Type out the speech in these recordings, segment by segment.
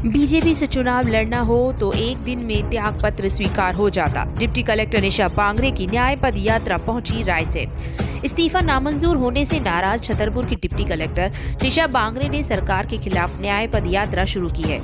BJP से चुनाव लड़ना हो तो एक दिन में त्याग पत्र स्वीकार हो जाता। डिप्टी कलेक्टर निशा बांगरे की न्याय पद यात्रा पहुंची रायसेन। इस्तीफा नामंजूर होने से नाराज छतरपुर की डिप्टी कलेक्टर निशा बांगरे ने सरकार के खिलाफ न्याय पद यात्रा शुरू की है।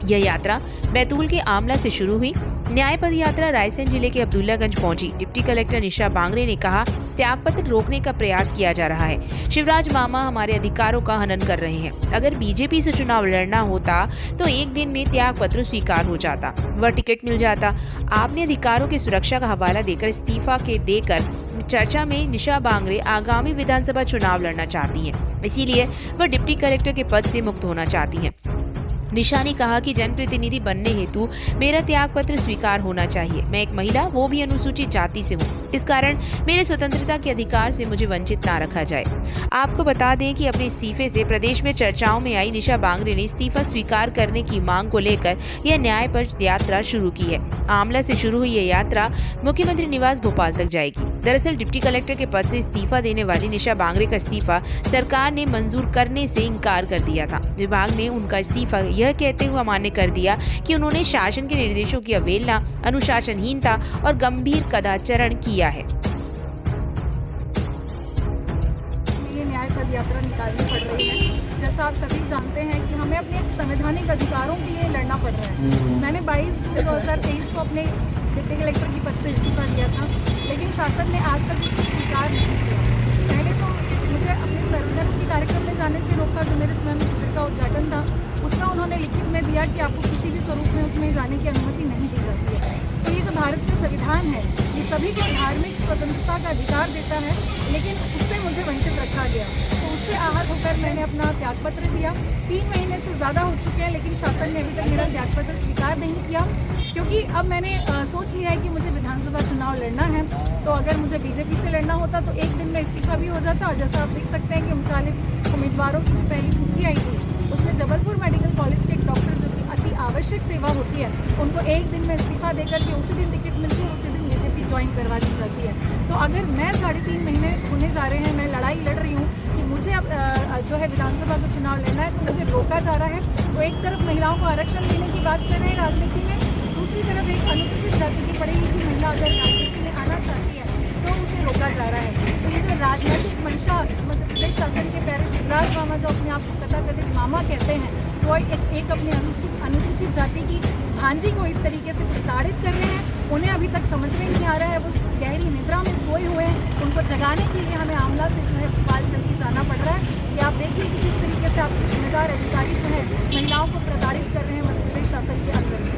यह यात्रा बैतूल के आमला से शुरू हुई। न्याय पद यात्रा रायसेन जिले के अब्दुल्लागंज पहुंची। डिप्टी कलेक्टर निशा बांगरे ने कहा, त्यागपत्र रोकने का प्रयास किया जा रहा है। शिवराज मामा हमारे अधिकारों का हनन कर रहे हैं। अगर बीजेपी से चुनाव लड़ना होता तो एक दिन में त्यागपत्र स्वीकार हो जाता, वह टिकट मिल जाता। आपने अधिकारों की सुरक्षा का हवाला देकर इस्तीफा के देकर चर्चा में निशा बांगरे आगामी विधानसभा चुनाव लड़ना चाहती हैं। इसीलिए वह डिप्टी कलेक्टर के पद से मुक्त होना चाहती हैं। निशा ने कहा कि जनप्रतिनिधि बनने हेतु मेरा त्यागपत्र स्वीकार होना चाहिए। मैं एक महिला, वो भी अनुसूचित जाति से हूँ। इस कारण मेरे स्वतंत्रता के अधिकार से मुझे वंचित ना रखा जाए। आपको बता दें कि अपने इस्तीफे से प्रदेश में चर्चाओं में आई निशा बांगरे ने इस्तीफा स्वीकार करने की मांग को लेकर यह न्याय पद यात्रा शुरू की है। आमला से शुरू हुई यह यात्रा मुख्यमंत्री निवास भोपाल तक जाएगी। दरअसल डिप्टी कलेक्टर के पद से इस्तीफा देने वाली निशा बांगरे का इस्तीफा सरकार ने मंजूर करने से इनकार कर दिया था। विभाग ने उनका इस्तीफा यह कहते हुए मान्य कर दिया कि उन्होंने शासन के निर्देशों की अवहेलना, अनुशासनहीनता और गंभीर कदाचारण किया है। ये न्याय पद यात्रा निकालनी पड़ रही है। जैसा आप सभी जानते हैं कि हमें अपने संवैधानिक अधिकारों के लिए लड़ना पड़ रहा है। मैंने 22 जून 2023 को अपने डिप्टी कलेक्टर की पद से इस्तीफा दिया था, लेकिन शासन ने आज तक इसको स्वीकार नहीं किया। पहले तो मुझे अपने सर्वधर्म के कार्यक्रम में जाने से रोका, जो मेरे स्वयं शिविर का उद्घाटन था, उसका उन्होंने लिखित में दिया कि आपको किसी भी स्वरूप में उसमें जाने की अनुमति नहीं दी जाती है। तो ये जो भारत का संविधान है, ये सभी को धार्मिक स्वतंत्रता का अधिकार देता है, लेकिन उससे मुझे वंचित रखा गया। तो उससे आहत होकर मैंने अपना त्यागपत्र दिया। 3 महीने से ज़्यादा हो चुके हैं, लेकिन शासन ने अभी तक मेरा त्यागपत्र स्वीकार नहीं किया, क्योंकि अब मैंने सोच लिया है कि मुझे विधानसभा चुनाव लड़ना है। तो अगर मुझे बीजेपी से लड़ना होता तो एक दिन में इस्तीफा भी हो जाता। और जैसा आप देख सकते हैं कि 39 उम्मीदवारों की जो पहली सूची आई थी, उसमें जबलपुर मेडिकल कॉलेज के एक डॉक्टर, जो कि अति आवश्यक सेवा होती है, उनको एक दिन में इस्तीफा देकर के उसी दिन टिकट मिलती है, उसी दिन बीजेपी ज्वाइन करवा दी जाती है। तो अगर मैं 3.5 महीने होने जा रहे हैं, मैं लड़ाई लड़ रही हूँ कि मुझे अब जो है विधानसभा का चुनाव लेना है, तो मुझे रोका जा रहा है। तो एक तरफ महिलाओं को आरक्षण देने की बात कर रहे हैं राजनीति में, दूसरी तरफ एक अनुसूचित जाति की पढ़ी लिखी महिला अगर राजनीति में आना चाहती है तो उसे रोका जा रहा है। तो ये जो राजनीतिक मंशा इस मध्य प्रदेश शासन के प्यारे शिवराज मामा, जो अपने आप को तथाकथित मामा कहते हैं, वो एक अपने अनुसूचित जाति की भांजी को इस तरीके से प्रताड़ित कर रहे हैं। उन्हें अभी तक समझ में नहीं आ रहा है, वो गहरी निद्रा में सोए हुए हैं। उनको जगाने के लिए हमें आमला से जो है भोपाल चल के जाना पड़ रहा है। कि आप देखिए कि किस तरीके से आपके जिम्मेदार अधिकारी जो है महिलाओं को प्रताड़ित कर रहे हैं मध्य प्रदेश शासन के अंदर।